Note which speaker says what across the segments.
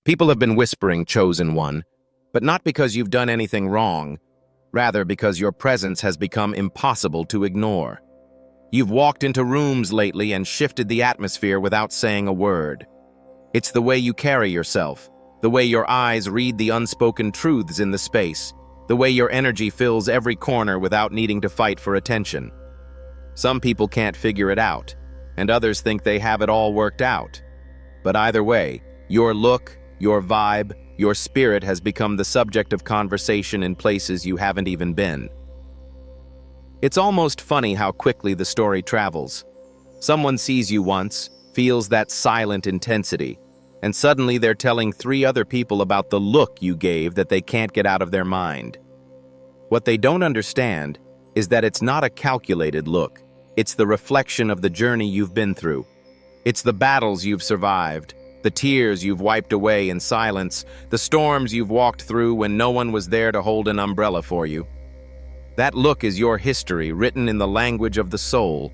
Speaker 1: People have been whispering chosen one, but not because you've done anything wrong, rather because your presence has become impossible to ignore. You've walked into rooms lately and shifted the atmosphere without saying a word. It's the way you carry yourself, the way your eyes read the unspoken truths in the space, the way your energy fills every corner without needing to fight for attention. Some people can't figure it out, and others think they have it all worked out. But either way, your look, your vibe, your spirit has become the subject of conversation in places you haven't even been. It's almost funny how quickly the story travels. Someone sees you once, feels that silent intensity, and suddenly they're telling 3 other people about the look you gave that they can't get out of their mind. What they don't understand is that it's not a calculated look. It's the reflection of the journey you've been through. It's the battles you've survived, the tears you've wiped away in silence, the storms you've walked through when no one was there to hold an umbrella for you. That look is your history written in the language of the soul,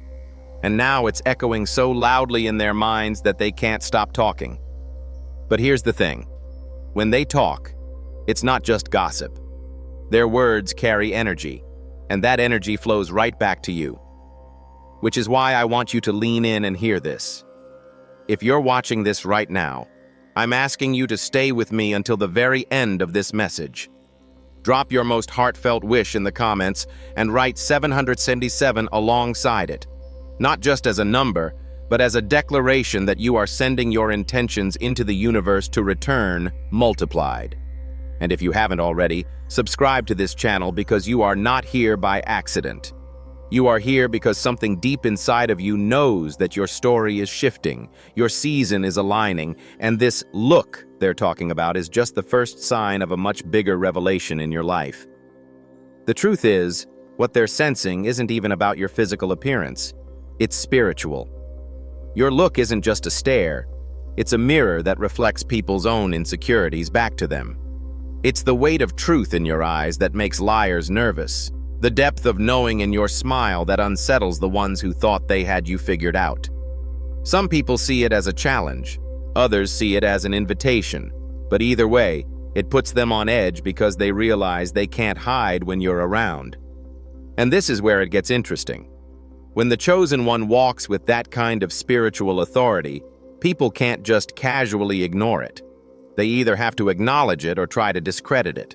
Speaker 1: and now it's echoing so loudly in their minds that they can't stop talking. But here's the thing. When they talk, it's not just gossip. Their words carry energy, and that energy flows right back to you. Which is why I want you to lean in and hear this. If you're watching this right now, I'm asking you to stay with me until the very end of this message. Drop your most heartfelt wish in the comments and write 777 alongside it. Not just as a number, but as a declaration that you are sending your intentions into the universe to return multiplied. And if you haven't already, subscribe to this channel because you are not here by accident. You are here because something deep inside of you knows that your story is shifting, your season is aligning, and this look they're talking about is just the first sign of a much bigger revelation in your life. The truth is, what they're sensing isn't even about your physical appearance. It's spiritual. Your look isn't just a stare. It's a mirror that reflects people's own insecurities back to them. It's the weight of truth in your eyes that makes liars nervous. The depth of knowing in your smile that unsettles the ones who thought they had you figured out. Some people see it as a challenge. Others see it as an invitation. But either way, it puts them on edge because they realize they can't hide when you're around. And this is where it gets interesting. When the chosen one walks with that kind of spiritual authority, people can't just casually ignore it. They either have to acknowledge it or try to discredit it.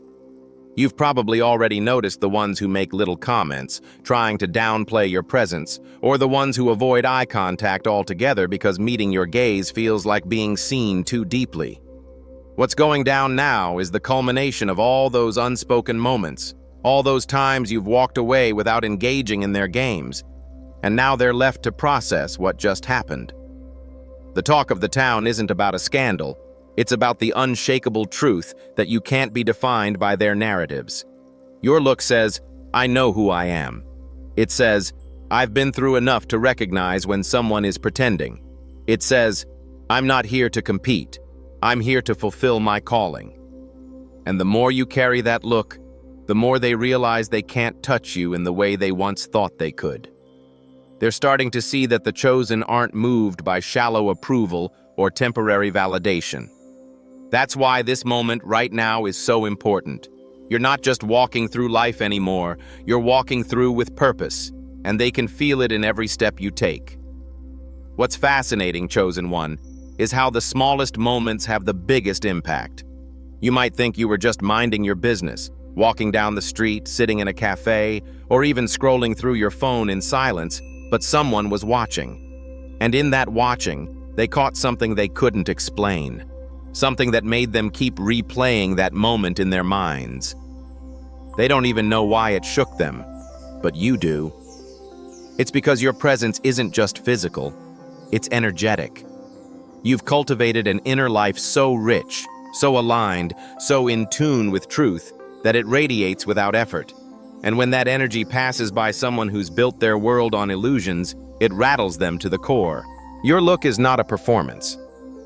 Speaker 1: You've probably already noticed the ones who make little comments, trying to downplay your presence, or the ones who avoid eye contact altogether because meeting your gaze feels like being seen too deeply. What's going down now is the culmination of all those unspoken moments, all those times you've walked away without engaging in their games, and now they're left to process what just happened. The talk of the town isn't about a scandal. It's about the unshakable truth that you can't be defined by their narratives. Your look says, I know who I am. It says, I've been through enough to recognize when someone is pretending. It says, I'm not here to compete. I'm here to fulfill my calling. And the more you carry that look, the more they realize they can't touch you in the way they once thought they could. They're starting to see that the chosen aren't moved by shallow approval or temporary validation. That's why this moment right now is so important. You're not just walking through life anymore, you're walking through with purpose, and they can feel it in every step you take. What's fascinating, chosen one, is how the smallest moments have the biggest impact. You might think you were just minding your business, walking down the street, sitting in a cafe, or even scrolling through your phone in silence, but someone was watching. And in that watching, they caught something they couldn't explain. Something that made them keep replaying that moment in their minds. They don't even know why it shook them, but you do. It's because your presence isn't just physical, it's energetic. You've cultivated an inner life so rich, so aligned, so in tune with truth, that it radiates without effort. And when that energy passes by someone who's built their world on illusions, it rattles them to the core. Your look is not a performance.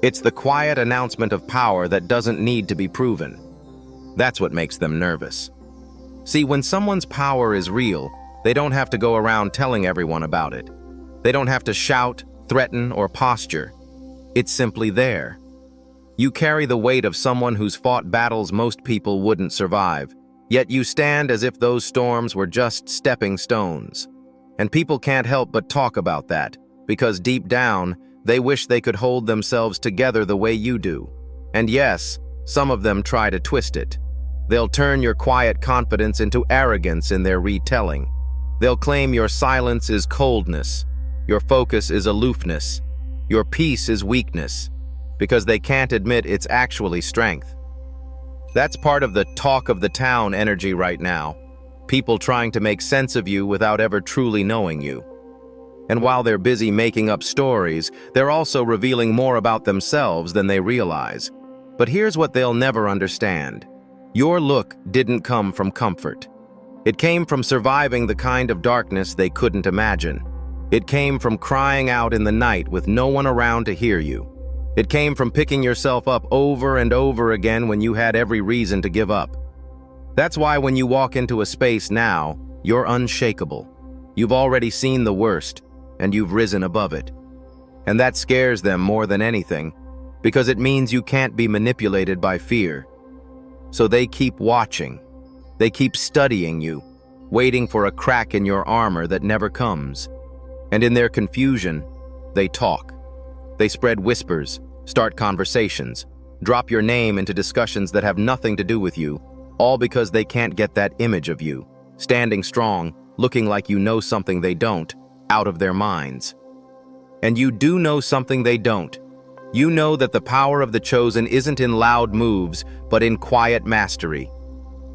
Speaker 1: It's the quiet announcement of power that doesn't need to be proven. That's what makes them nervous. See, when someone's power is real, they don't have to go around telling everyone about it. They don't have to shout, threaten, or posture. It's simply there. You carry the weight of someone who's fought battles most people wouldn't survive, yet you stand as if those storms were just stepping stones. And people can't help but talk about that, because deep down, they wish they could hold themselves together the way you do. And yes, some of them try to twist it. They'll turn your quiet confidence into arrogance in their retelling. They'll claim your silence is coldness, your focus is aloofness, your peace is weakness, because they can't admit it's actually strength. That's part of the talk of the town energy right now. People trying to make sense of you without ever truly knowing you. And while they're busy making up stories, they're also revealing more about themselves than they realize. But here's what they'll never understand. Your look didn't come from comfort. It came from surviving the kind of darkness they couldn't imagine. It came from crying out in the night with no one around to hear you. It came from picking yourself up over and over again when you had every reason to give up. That's why when you walk into a space now, you're unshakable. You've already seen the worst, and you've risen above it. And that scares them more than anything, because it means you can't be manipulated by fear. So they keep watching. They keep studying you, waiting for a crack in your armor that never comes. And in their confusion, they talk. They spread whispers, start conversations, drop your name into discussions that have nothing to do with you, all because they can't get that image of you, standing strong, looking like you know something they don't, out of their minds. And you do know something they don't. You know that the power of the chosen isn't in loud moves, but in quiet mastery.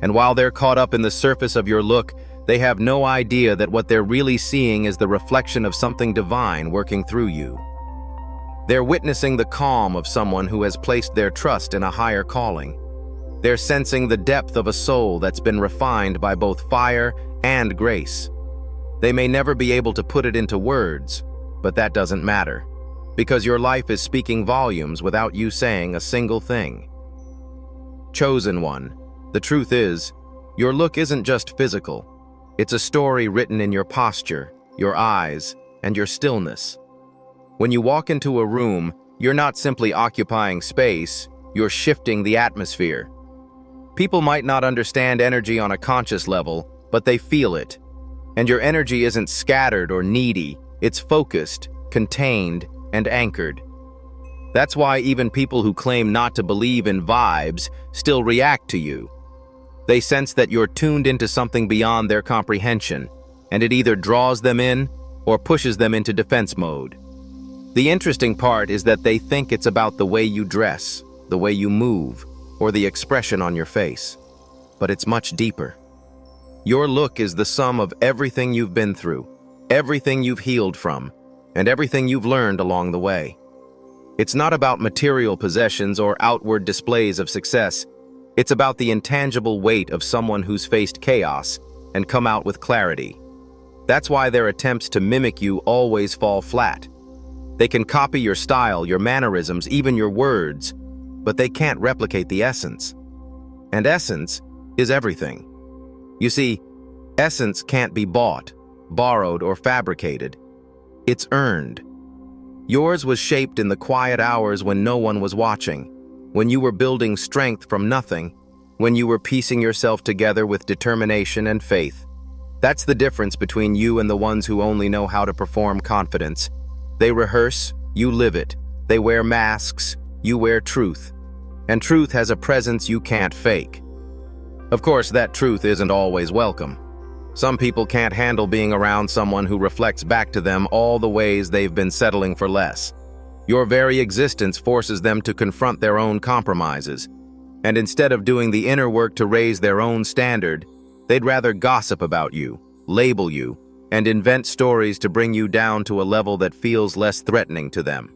Speaker 1: And while they're caught up in the surface of your look, they have no idea that what they're really seeing is the reflection of something divine working through you. They're witnessing the calm of someone who has placed their trust in a higher calling. They're sensing the depth of a soul that's been refined by both fire and grace. They may never be able to put it into words, but that doesn't matter, because your life is speaking volumes without you saying a single thing. Chosen one, the truth is, your look isn't just physical. It's a story written in your posture, your eyes, and your stillness. When you walk into a room, you're not simply occupying space, you're shifting the atmosphere. People might not understand energy on a conscious level, but they feel it. And your energy isn't scattered or needy, it's focused, contained, and anchored. That's why even people who claim not to believe in vibes still react to you. They sense that you're tuned into something beyond their comprehension, and it either draws them in or pushes them into defense mode. The interesting part is that they think it's about the way you dress, the way you move, or the expression on your face. But it's much deeper. Your look is the sum of everything you've been through, everything you've healed from, and everything you've learned along the way. It's not about material possessions or outward displays of success. It's about the intangible weight of someone who's faced chaos and come out with clarity. That's why their attempts to mimic you always fall flat. They can copy your style, your mannerisms, even your words, but they can't replicate the essence. And essence is everything. You see, essence can't be bought, borrowed, or fabricated. It's earned. Yours was shaped in the quiet hours when no one was watching, when you were building strength from nothing, when you were piecing yourself together with determination and faith. That's the difference between you and the ones who only know how to perform confidence. They rehearse, you live it. They wear masks, you wear truth. And truth has a presence you can't fake. Of course, that truth isn't always welcome. Some people can't handle being around someone who reflects back to them all the ways they've been settling for less. Your very existence forces them to confront their own compromises. And instead of doing the inner work to raise their own standard, they'd rather gossip about you, label you, and invent stories to bring you down to a level that feels less threatening to them.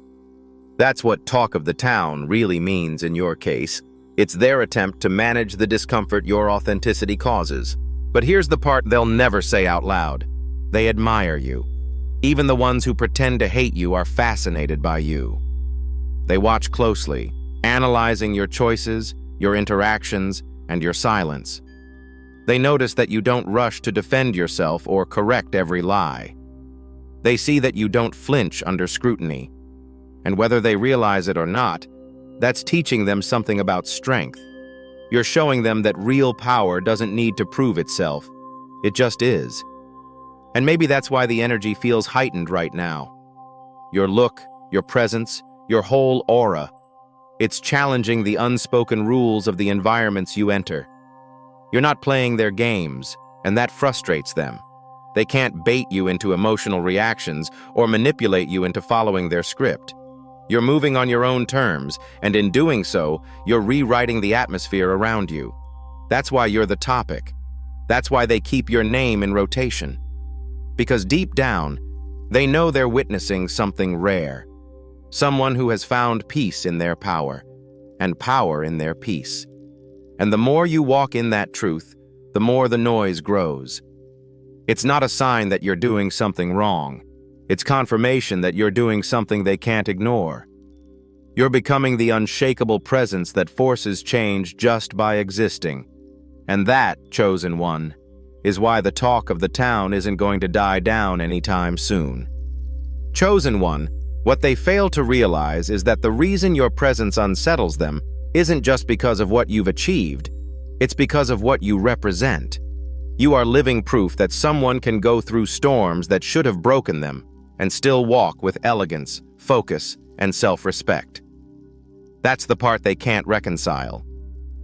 Speaker 1: That's what talk of the town really means in your case. It's their attempt to manage the discomfort your authenticity causes. But here's the part they'll never say out loud. They admire you. Even the ones who pretend to hate you are fascinated by you. They watch closely, analyzing your choices, your interactions, and your silence. They notice that you don't rush to defend yourself or correct every lie. They see that you don't flinch under scrutiny. And whether they realize it or not, That's teaching them something about strength. You're showing them that real power doesn't need to prove itself. It just is. And maybe that's why the energy feels heightened right now. Your look, your presence, your whole aura. It's challenging the unspoken rules of the environments you enter. You're not playing their games, and that frustrates them. They can't bait you into emotional reactions or manipulate you into following their script. You're moving on your own terms, and in doing so, you're rewriting the atmosphere around you. That's why you're the topic. That's why they keep your name in rotation. Because deep down, they know they're witnessing something rare. Someone who has found peace in their power, and power in their peace. And the more you walk in that truth, the more the noise grows. It's not a sign that you're doing something wrong. It's confirmation that you're doing something they can't ignore. You're becoming the unshakable presence that forces change just by existing. And that, chosen one, is why the talk of the town isn't going to die down anytime soon. Chosen one, what they fail to realize is that the reason your presence unsettles them isn't just because of what you've achieved, it's because of what you represent. You are living proof that someone can go through storms that should have broken them and still walk with elegance, focus, and self-respect. That's the part they can't reconcile.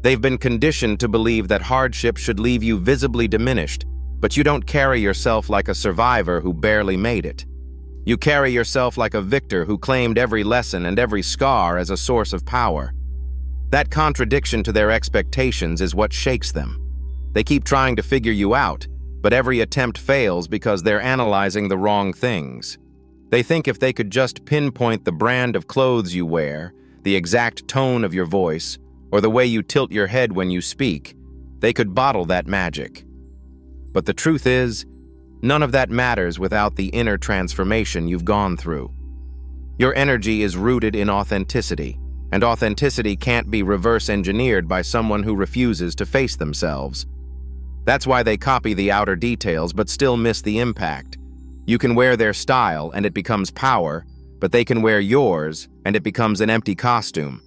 Speaker 1: They've been conditioned to believe that hardship should leave you visibly diminished, but you don't carry yourself like a survivor who barely made it. You carry yourself like a victor who claimed every lesson and every scar as a source of power. That contradiction to their expectations is what shakes them. They keep trying to figure you out, but every attempt fails because they're analyzing the wrong things. They think if they could just pinpoint the brand of clothes you wear, the exact tone of your voice, or the way you tilt your head when you speak, they could bottle that magic. But the truth is, none of that matters without the inner transformation you've gone through. Your energy is rooted in authenticity, and authenticity can't be reverse-engineered by someone who refuses to face themselves. That's why they copy the outer details but still miss the impact. You can wear their style and it becomes power, but they can wear yours and it becomes an empty costume.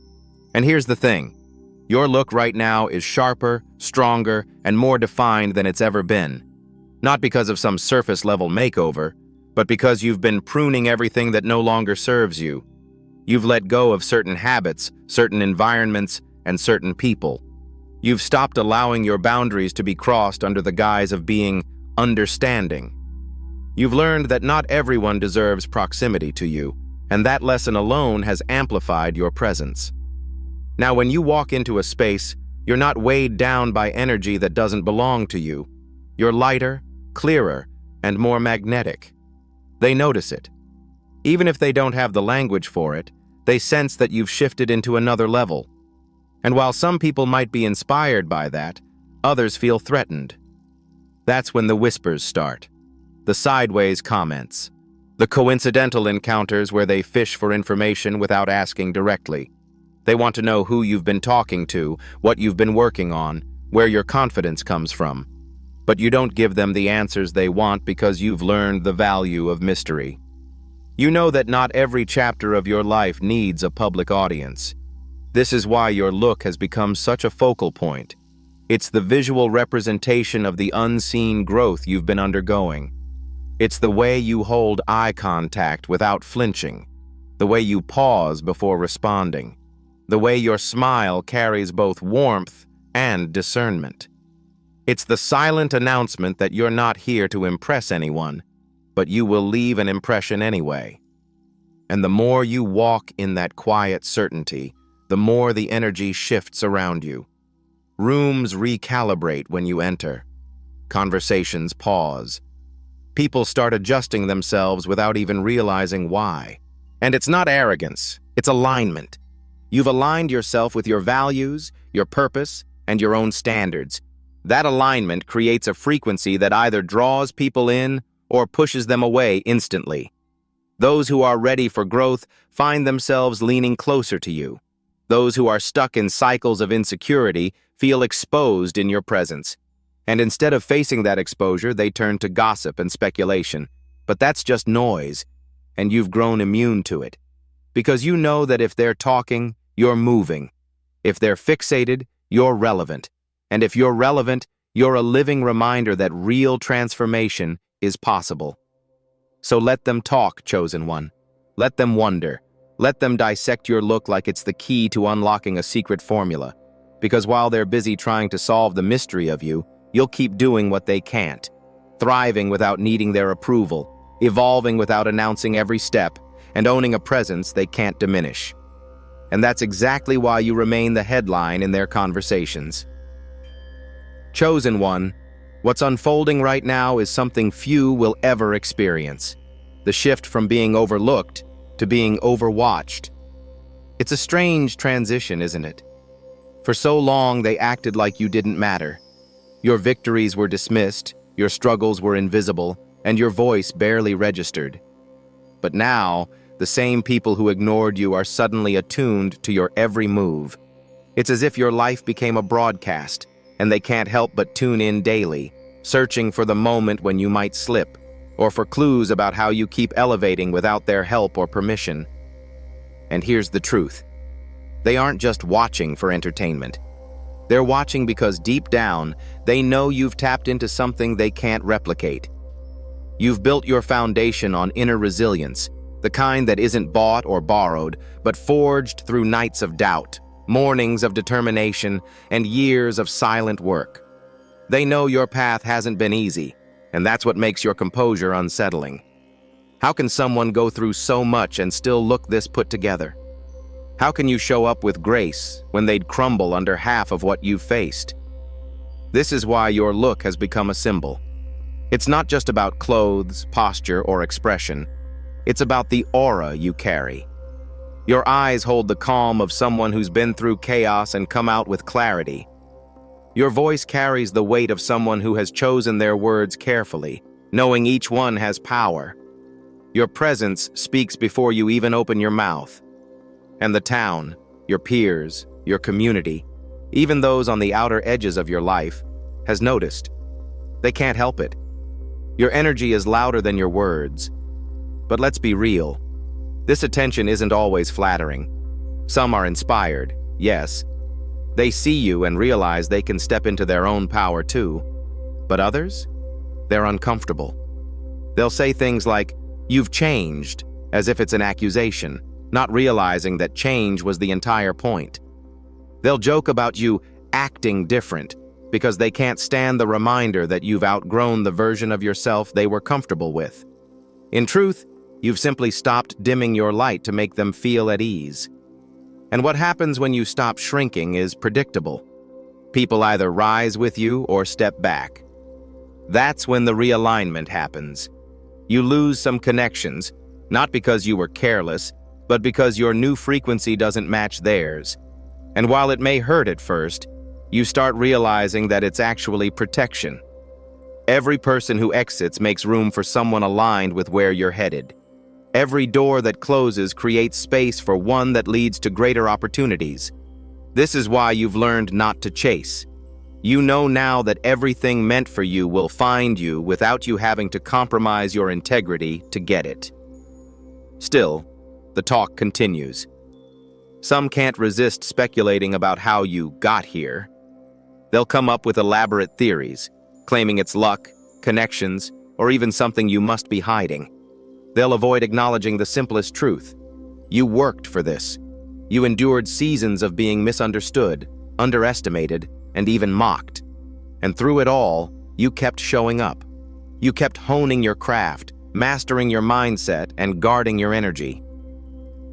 Speaker 1: And here's the thing. Your look right now is sharper, stronger, and more defined than it's ever been. Not because of some surface-level makeover, but because you've been pruning everything that no longer serves you. You've let go of certain habits, certain environments, and certain people. You've stopped allowing your boundaries to be crossed under the guise of being understanding. You've learned that not everyone deserves proximity to you, and that lesson alone has amplified your presence. Now, when you walk into a space, you're not weighed down by energy that doesn't belong to you. You're lighter, clearer, and more magnetic. They notice it. Even if they don't have the language for it, they sense that you've shifted into another level. And while some people might be inspired by that, others feel threatened. That's when the whispers start. The sideways comments. The coincidental encounters where they fish for information without asking directly. They want to know who you've been talking to, what you've been working on, where your confidence comes from. But you don't give them the answers they want because you've learned the value of mystery. You know that not every chapter of your life needs a public audience. This is why your look has become such a focal point. It's the visual representation of the unseen growth you've been undergoing. It's the way you hold eye contact without flinching, the way you pause before responding, the way your smile carries both warmth and discernment. It's the silent announcement that you're not here to impress anyone, but you will leave an impression anyway. And the more you walk in that quiet certainty, the more the energy shifts around you. Rooms recalibrate when you enter. Conversations pause. People start adjusting themselves without even realizing why. And it's not arrogance, it's alignment. You've aligned yourself with your values, your purpose, and your own standards. That alignment creates a frequency that either draws people in or pushes them away instantly. Those who are ready for growth find themselves leaning closer to you. Those who are stuck in cycles of insecurity feel exposed in your presence. And instead of facing that exposure, they turn to gossip and speculation. But that's just noise, and you've grown immune to it. Because you know that if they're talking, you're moving. If they're fixated, you're relevant. And if you're relevant, you're a living reminder that real transformation is possible. So let them talk, chosen one. Let them wonder. Let them dissect your look like it's the key to unlocking a secret formula. Because while they're busy trying to solve the mystery of you, you'll keep doing what they can't. Thriving without needing their approval, evolving without announcing every step, and owning a presence they can't diminish. And that's exactly why you remain the headline in their conversations. Chosen one, what's unfolding right now is something few will ever experience. The shift from being overlooked to being overwatched. It's a strange transition, isn't it? For so long, they acted like you didn't matter. Your victories were dismissed, your struggles were invisible, and your voice barely registered. But now, the same people who ignored you are suddenly attuned to your every move. It's as if your life became a broadcast, and they can't help but tune in daily, searching for the moment when you might slip, or for clues about how you keep elevating without their help or permission. And here's the truth. They aren't just watching for entertainment. They're watching because deep down, they know you've tapped into something they can't replicate. You've built your foundation on inner resilience, the kind that isn't bought or borrowed, but forged through nights of doubt, mornings of determination, and years of silent work. They know your path hasn't been easy, and that's what makes your composure unsettling. How can someone go through so much and still look this put together? How can you show up with grace when they'd crumble under half of what you've faced? This is why your look has become a symbol. It's not just about clothes, posture, or expression. It's about the aura you carry. Your eyes hold the calm of someone who's been through chaos and come out with clarity. Your voice carries the weight of someone who has chosen their words carefully, knowing each one has power. Your presence speaks before you even open your mouth. And the town, your peers, your community, even those on the outer edges of your life, has noticed. They can't help it. Your energy is louder than your words. But let's be real. This attention isn't always flattering. Some are inspired, yes. They see you and realize they can step into their own power too. But others? They're uncomfortable. They'll say things like, "You've changed," as if it's an accusation, not realizing that change was the entire point. They'll joke about you acting different because they can't stand the reminder that you've outgrown the version of yourself they were comfortable with. In truth, you've simply stopped dimming your light to make them feel at ease. And what happens when you stop shrinking is predictable. People either rise with you or step back. That's when the realignment happens. You lose some connections, not because you were careless, but because your new frequency doesn't match theirs. And while it may hurt at first, you start realizing that it's actually protection. Every person who exits makes room for someone aligned with where you're headed. Every door that closes creates space for one that leads to greater opportunities. This is why you've learned not to chase. You know now that everything meant for you will find you without you having to compromise your integrity to get it. Still, the talk continues. Some can't resist speculating about how you got here. They'll come up with elaborate theories, claiming it's luck, connections, or even something you must be hiding. They'll avoid acknowledging the simplest truth. You worked for this. You endured seasons of being misunderstood, underestimated, and even mocked. And through it all, you kept showing up. You kept honing your craft, mastering your mindset, and guarding your energy.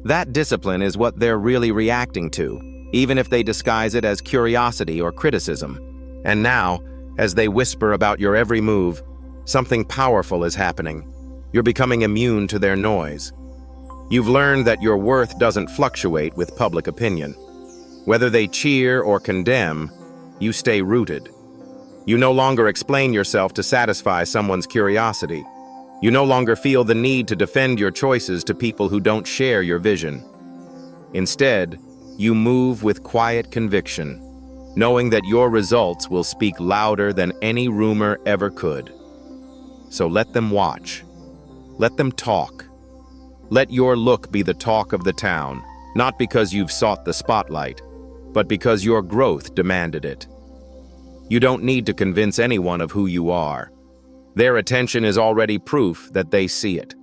Speaker 1: That discipline is what they're really reacting to, even if they disguise it as curiosity or criticism. And now, as they whisper about your every move, something powerful is happening. You're becoming immune to their noise. You've learned that your worth doesn't fluctuate with public opinion. Whether they cheer or condemn, you stay rooted. You no longer explain yourself to satisfy someone's curiosity. You no longer feel the need to defend your choices to people who don't share your vision. Instead, you move with quiet conviction, knowing that your results will speak louder than any rumor ever could. So let them watch. Let them talk. Let your look be the talk of the town, not because you've sought the spotlight, but because your growth demanded it. You don't need to convince anyone of who you are. Their attention is already proof that they see it.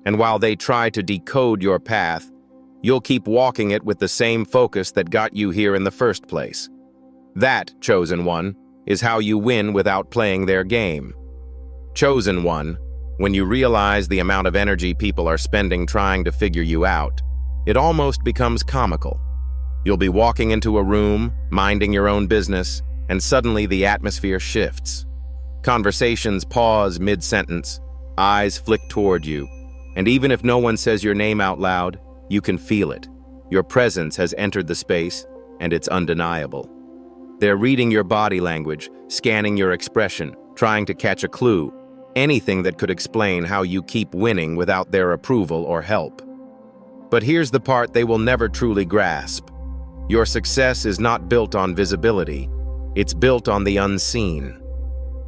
Speaker 1: And while they try to decode your path, you'll keep walking it with the same focus that got you here in the first place. That, chosen one, is how you win without playing their game. Chosen one, when you realize the amount of energy people are spending trying to figure you out, it almost becomes comical. You'll be walking into a room, minding your own business, and suddenly the atmosphere shifts. Conversations pause mid-sentence, eyes flick toward you, and even if no one says your name out loud, you can feel it. Your presence has entered the space, and it's undeniable. They're reading your body language, scanning your expression, trying to catch a clue, anything that could explain how you keep winning without their approval or help. But here's the part they will never truly grasp. Your success is not built on visibility. It's built on the unseen.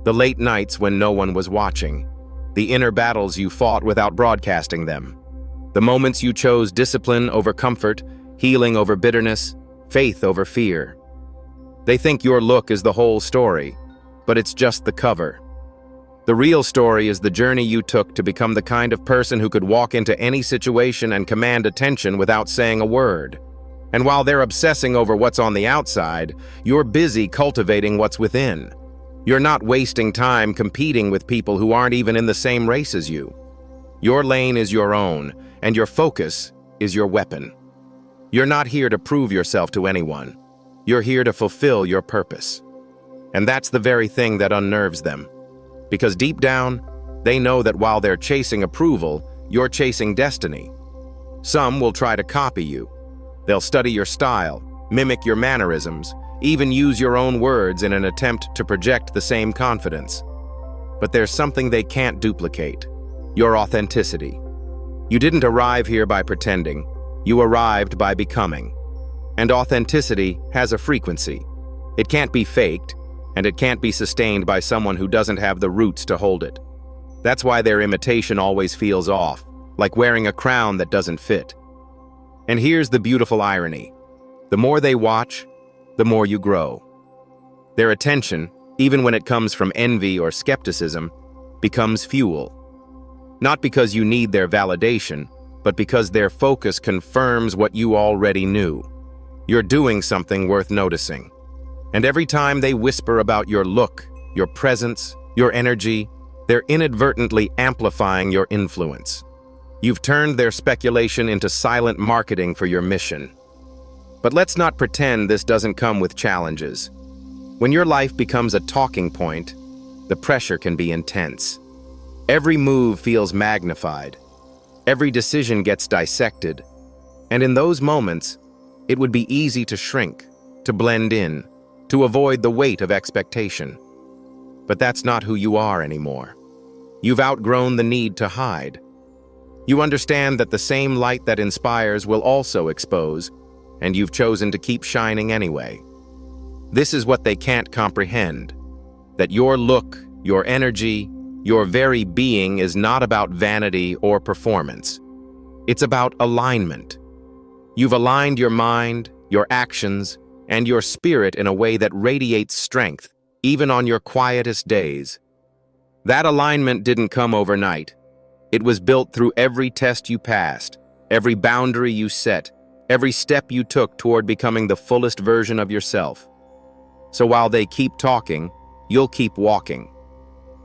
Speaker 1: The late nights when no one was watching. The inner battles you fought without broadcasting them. The moments you chose discipline over comfort, healing over bitterness, faith over fear. They think your look is the whole story, but it's just the cover. The real story is the journey you took to become the kind of person who could walk into any situation and command attention without saying a word. And while they're obsessing over what's on the outside, you're busy cultivating what's within. You're not wasting time competing with people who aren't even in the same race as you. Your lane is your own, and your focus is your weapon. You're not here to prove yourself to anyone. You're here to fulfill your purpose. And that's the very thing that unnerves them. Because deep down, they know that while they're chasing approval, you're chasing destiny. Some will try to copy you. They'll study your style, mimic your mannerisms, even use your own words in an attempt to project the same confidence. But there's something they can't duplicate: your authenticity. You didn't arrive here by pretending. You arrived by becoming. And authenticity has a frequency. It can't be faked, and it can't be sustained by someone who doesn't have the roots to hold it. That's why their imitation always feels off, like wearing a crown that doesn't fit. And here's the beautiful irony. The more they watch, the more you grow. Their attention, even when it comes from envy or skepticism, becomes fuel. Not because you need their validation, but because their focus confirms what you already knew. You're doing something worth noticing. And every time they whisper about your look, your presence, your energy, they're inadvertently amplifying your influence. You've turned their speculation into silent marketing for your mission. But let's not pretend this doesn't come with challenges. When your life becomes a talking point, the pressure can be intense. Every move feels magnified. Every decision gets dissected. And in those moments, it would be easy to shrink, to blend in, to avoid the weight of expectation. But that's not who you are anymore. You've outgrown the need to hide. You understand that the same light that inspires will also expose, and you've chosen to keep shining anyway. This is what they can't comprehend: that your look, your energy, your very being is not about vanity or performance. It's about alignment. You've aligned your mind, your actions, and your spirit in a way that radiates strength, even on your quietest days. That alignment didn't come overnight. It was built through every test you passed, every boundary you set, every step you took toward becoming the fullest version of yourself. So while they keep talking, you'll keep walking.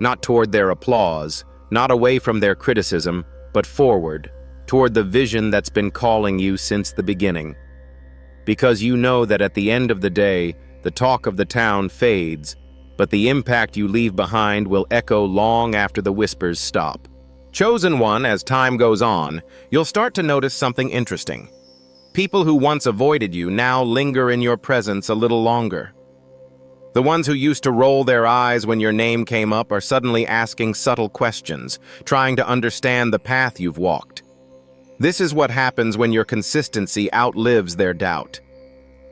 Speaker 1: Not toward their applause, not away from their criticism, but forward, toward the vision that's been calling you since the beginning. Because you know that at the end of the day, the talk of the town fades, but the impact you leave behind will echo long after the whispers stop. Chosen one, as time goes on, you'll start to notice something interesting. People who once avoided you now linger in your presence a little longer. The ones who used to roll their eyes when your name came up are suddenly asking subtle questions, trying to understand the path you've walked. This is what happens when your consistency outlives their doubt.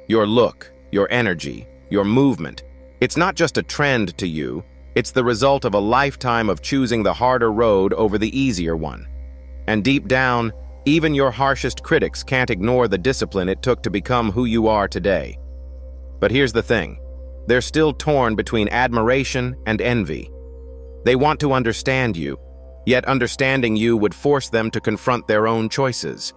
Speaker 1: Your look, your energy, your movement, it's not just a trend to you, it's the result of a lifetime of choosing the harder road over the easier one. And deep down, Even your harshest critics can't ignore the discipline it took to become who you are today. But here's the thing. They're still torn between admiration and envy. They want to understand you, yet understanding you would force them to confront their own choices.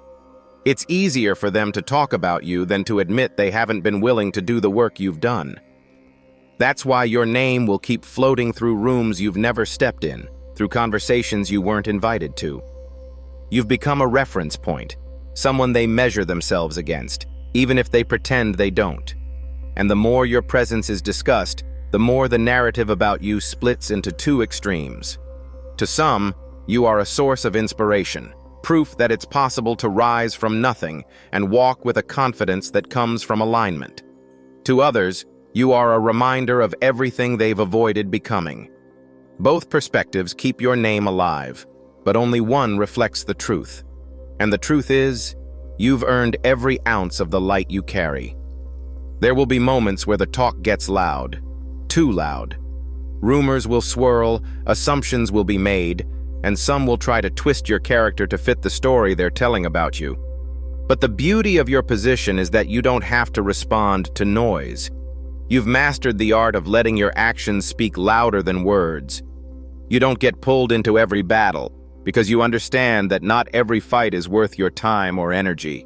Speaker 1: It's easier for them to talk about you than to admit they haven't been willing to do the work you've done. That's why your name will keep floating through rooms you've never stepped in, through conversations you weren't invited to. You've become a reference point, someone they measure themselves against, even if they pretend they don't. And the more your presence is discussed, the more the narrative about you splits into two extremes. To some, you are a source of inspiration, proof that it's possible to rise from nothing and walk with a confidence that comes from alignment. To others, you are a reminder of everything they've avoided becoming. Both perspectives keep your name alive, but only one reflects the truth. And the truth is, you've earned every ounce of the light you carry. There will be moments where the talk gets loud, too loud. Rumors will swirl, assumptions will be made, and some will try to twist your character to fit the story they're telling about you. But the beauty of your position is that you don't have to respond to noise. You've mastered the art of letting your actions speak louder than words. You don't get pulled into every battle, because you understand that not every fight is worth your time or energy.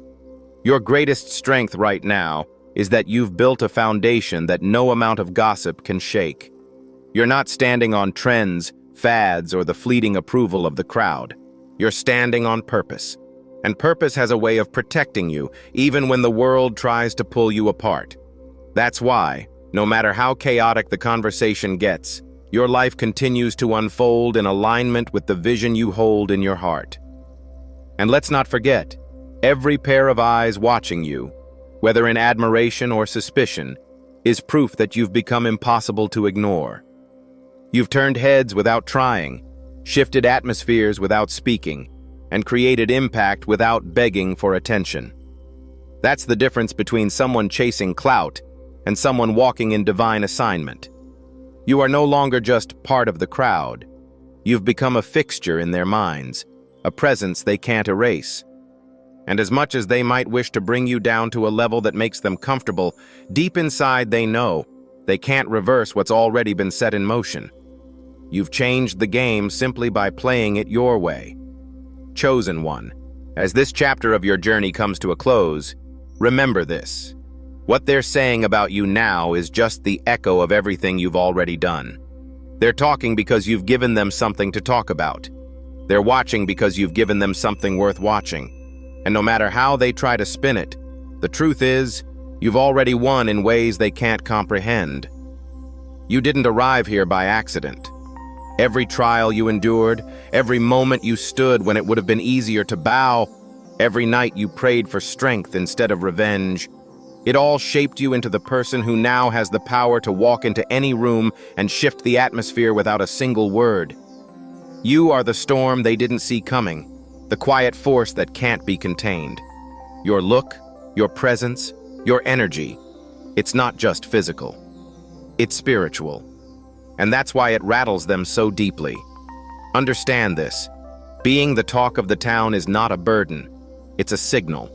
Speaker 1: Your greatest strength right now is that you've built a foundation that no amount of gossip can shake. You're not standing on trends, fads, or the fleeting approval of the crowd. You're standing on purpose. And purpose has a way of protecting you, even when the world tries to pull you apart. That's why, no matter how chaotic the conversation gets, your life continues to unfold in alignment with the vision you hold in your heart. And let's not forget, every pair of eyes watching you, whether in admiration or suspicion, is proof that you've become impossible to ignore. You've turned heads without trying, shifted atmospheres without speaking, and created impact without begging for attention. That's the difference between someone chasing clout and someone walking in divine assignment. You are no longer just part of the crowd. You've become a fixture in their minds, a presence they can't erase. And as much as they might wish to bring you down to a level that makes them comfortable, deep inside they know they can't reverse what's already been set in motion. You've changed the game simply by playing it your way. Chosen one, as this chapter of your journey comes to a close, remember this. What they're saying about you now is just the echo of everything you've already done. They're talking because you've given them something to talk about. They're watching because you've given them something worth watching. And no matter how they try to spin it, the truth is, you've already won in ways they can't comprehend. You didn't arrive here by accident. Every trial you endured, every moment you stood when it would have been easier to bow, every night you prayed for strength instead of revenge, it all shaped you into the person who now has the power to walk into any room and shift the atmosphere without a single word. You are the storm they didn't see coming, the quiet force that can't be contained. Your look, your presence, your energy, it's not just physical. It's spiritual. And that's why it rattles them so deeply. Understand this. Being the talk of the town is not a burden. It's a signal.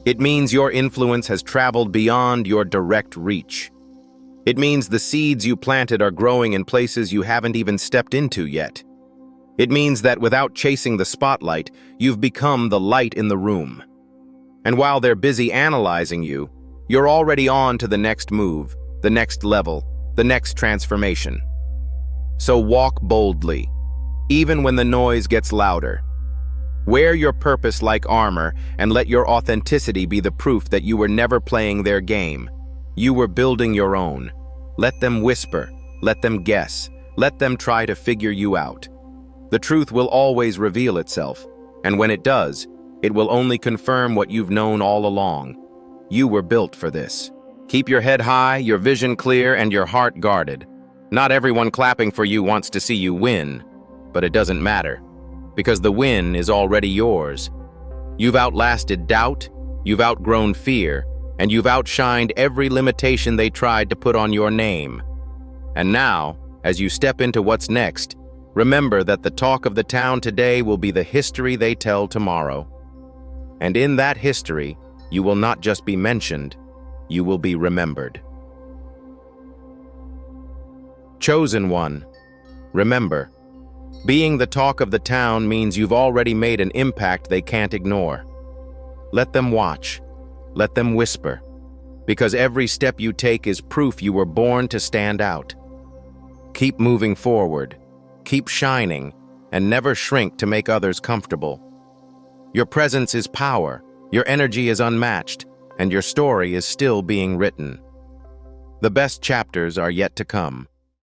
Speaker 1: It means your influence has traveled beyond your direct reach. It means the seeds you planted are growing in places you haven't even stepped into yet. It means that without chasing the spotlight, you've become the light in the room. And while they're busy analyzing you, you're already on to the next move, the next level, the next transformation. So walk boldly, even when the noise gets louder. Wear your purpose like armor and let your authenticity be the proof that you were never playing their game. You were building your own. Let them whisper, let them guess, let them try to figure you out. The truth will always reveal itself, and when it does, it will only confirm what you've known all along. You were built for this. Keep your head high, your vision clear, and your heart guarded. Not everyone clapping for you wants to see you win, but it doesn't matter, because the win is already yours. You've outlasted doubt, you've outgrown fear, and you've outshined every limitation they tried to put on your name. And now, as you step into what's next, remember that the talk of the town today will be the history they tell tomorrow. And in that history, you will not just be mentioned, you will be remembered. Chosen one. Remember, being the talk of the town means you've already made an impact they can't ignore. Let them watch. Let them whisper. Because every step you take is proof you were born to stand out. Keep moving forward. Keep shining. And never shrink to make others comfortable. Your presence is power. Your energy is unmatched. And your story is still being written. The best chapters are yet to come.